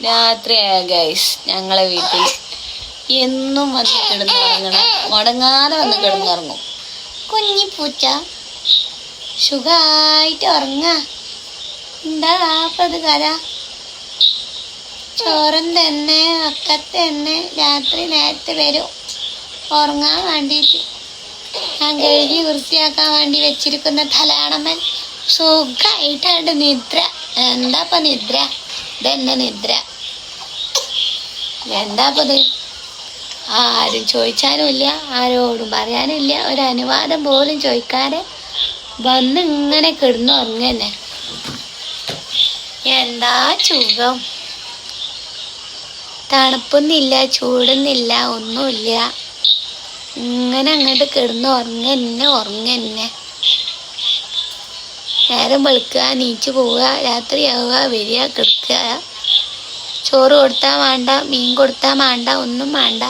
രാത്രിയായ ഗൈസ് ഞങ്ങളെ വീട്ടിൽ എന്നും വന്ന് കിടന്നുറങ്ങണം, മുടങ്ങാതെ വന്ന് കിടന്നുറങ്ങും. കുഞ്ഞിപ്പൂച്ച സുഖമായിട്ട് ഉറങ്ങ. എന്താ അത് കഥ? ചോറും തന്നെ ഒക്കെ തന്നെ രാത്രി നേരത്തെ വരും ഉറങ്ങാൻ വേണ്ടിയിട്ട്. ഞാൻ കഴുകി വൃത്തിയാക്കാൻ വേണ്ടി വെച്ചിരിക്കുന്ന തലയാണമ്മൻ സുഖമായിട്ടാണ്ട് നിദ്ര. എന്താപ്പ നിദ്ര? ഇതെന്നെ നിദ്ര. എന്താപ്പത്? ആരും ചോദിച്ചാനുമില്ല, ആരോടും പറയാനുമില്ല, ഒരനുവാദം പോലും ചോദിക്കാതെ വന്ന് ഇങ്ങനെ കിടന്നുറങ്ങന്നെ. എന്താ സുഖം! തണുപ്പൊന്നില്ല, ചൂടൊന്നില്ല, ഒന്നുമില്ല. ഇങ്ങനെ അങ്ങോട്ട് കിടന്ന് ഉറങ്ങന്നെ. നേരം വെളുക്കുക, നീച്ച് പോവുക, രാത്രിയാവുക, വരിക, കിടക്കുക. ചോറ് കൊടുത്താൽ വേണ്ട, മീൻ കൊടുത്താൽ വേണ്ട, ഒന്നും വേണ്ട.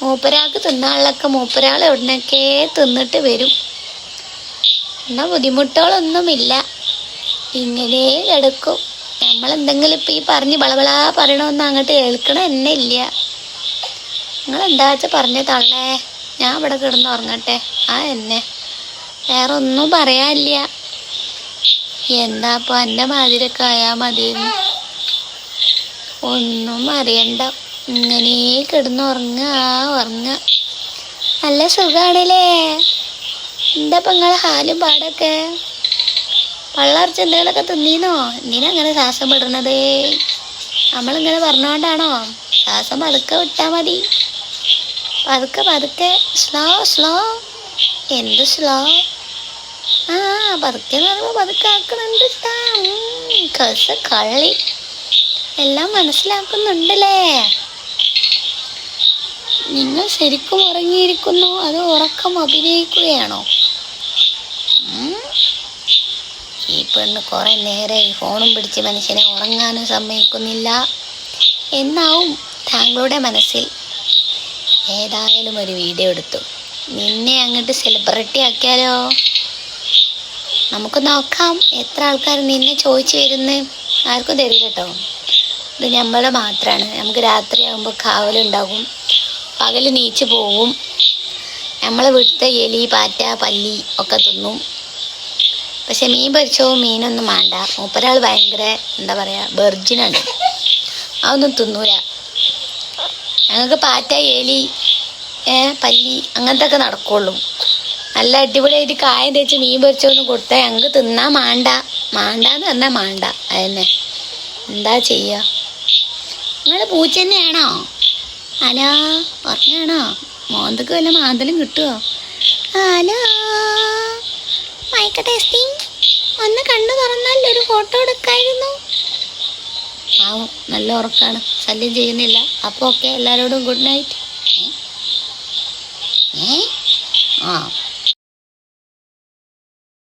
മൂപ്പരാൾക്ക് തിന്നാളിലൊക്കെ മൂപ്പരാൾ എവിടുന്നൊക്കെ തിന്നിട്ട് വരും. എന്നാൽ ബുദ്ധിമുട്ടുകളൊന്നുമില്ല, ഇങ്ങനെ കിടക്കും. നമ്മളെന്തെങ്കിലും ഇപ്പം ഈ പറഞ്ഞ് ബളബളാ പറയണമെന്ന് അങ്ങോട്ട് കേൾക്കണം എന്നെ ഇല്ല. നിങ്ങളെന്താ വെച്ചാൽ പറഞ്ഞ തള്ളേ, ഞാൻ ഇവിടെ കിടന്ന് ഉറങ്ങട്ടെ. എന്നെ വേറെ ഒന്നും പറയാനില്ല. എന്താ അപ്പം എൻ്റെ മാതിരൊക്കെ ആയാൽ മതിയെന്ന്. ഒന്നും അറിയണ്ട, ഇങ്ങനെ കിടന്നുറങ്ങുക. നല്ല സുഖാണല്ലേ? എന്താ ഇപ്പം നിങ്ങളെ ഹാലും പാടൊക്കെ? പള്ളർച്ച് എന്തെങ്കിലുമൊക്കെ തിന്നീന്നോ? എന്തിനാ അങ്ങനെ ശ്വാസം വിടണത്? നമ്മളിങ്ങനെ പറഞ്ഞോണ്ടാണോ? ശ്വാസം പതുക്കെ വിട്ടാൽ മതി. പതുക്കെ സ്ലോ. എന്ത് സ്ലോ? പതുക്കെ എന്ന് പറയുമ്പോൾ പതുക്കെ ആക്കണുണ്ട്. കള്ളി എല്ലാം മനസ്സിലാക്കുന്നുണ്ടല്ലേ? നിങ്ങൾ ശരിക്കും ഉറങ്ങിയിരിക്കുന്നു, അത് ഉറക്കം അഭിനയിക്കുകയാണോ? ഈ പെണ്ണ് കുറെ നേരെ ഫോണും പിടിച്ച് മനുഷ്യനെ ഉറങ്ങാനും സമ്മതിക്കുന്നില്ല എന്നാവും താങ്കളുടെ മനസ്സിൽ. ഏതായാലും ഒരു വീഡിയോ എടുത്തു, നിന്നെ അങ്ങോട്ട് സെലിബ്രിറ്റി ആക്കിയാലോ? നമുക്ക് നോക്കാം എത്ര ആൾക്കാർ നിന്നെ ചോദിച്ചു വരുന്നു. ആർക്കും തരില്ല കേട്ടോ, ഇത് നമ്മളെ മാത്രമാണ്. നമുക്ക് രാത്രിയാകുമ്പോൾ കാവലുണ്ടാകും, പകൽ നീച്ച് പോവും. നമ്മളെ വീട്ടിലത്തെ എലി, പാറ്റ, പല്ലി ഒക്കെ തിന്നും. പക്ഷെ മീൻ പൊരിച്ചവും മീനൊന്നും വേണ്ട. മൂപ്പരാൾ ഭയങ്കര എന്താ പറയുക, വെർജിനാണ്, അതൊന്നും തിന്നൂല. ഞങ്ങൾക്ക് പാറ്റ, എലി, പല്ലി അങ്ങനത്തെ ഒക്കെ നടക്കുള്ളൂ. നല്ല അടിപൊളിയായിട്ട് കായം തേച്ച് മീൻ പൊരിച്ചൊന്നും കൊടുത്താൽ ഞങ്ങൾക്ക് തിന്നാൻ മാണ്ടാന്ന് പറഞ്ഞാൽ മാണ്ട. അതന്നെ, എന്താ ചെയ്യുക? നിങ്ങൾ പൂച്ച തന്നെയാണോ? ഹലോ, ഉറങ്ങാണോ? മോന്തക്ക് വല്ല മാന്തലും കിട്ടുമോ? Hello, mic testing. ഒന്ന് കണ്ണു തുറന്നാൽ ഒരു ഫോട്ടോ എടുക്കായിരുന്നു. നല്ല ഉറക്കാണ്, ശല്യം ചെയ്യുന്നില്ല. അപ്പോൾ ഓക്കെ, എല്ലാവരോടും ഗുഡ് നൈറ്റ്.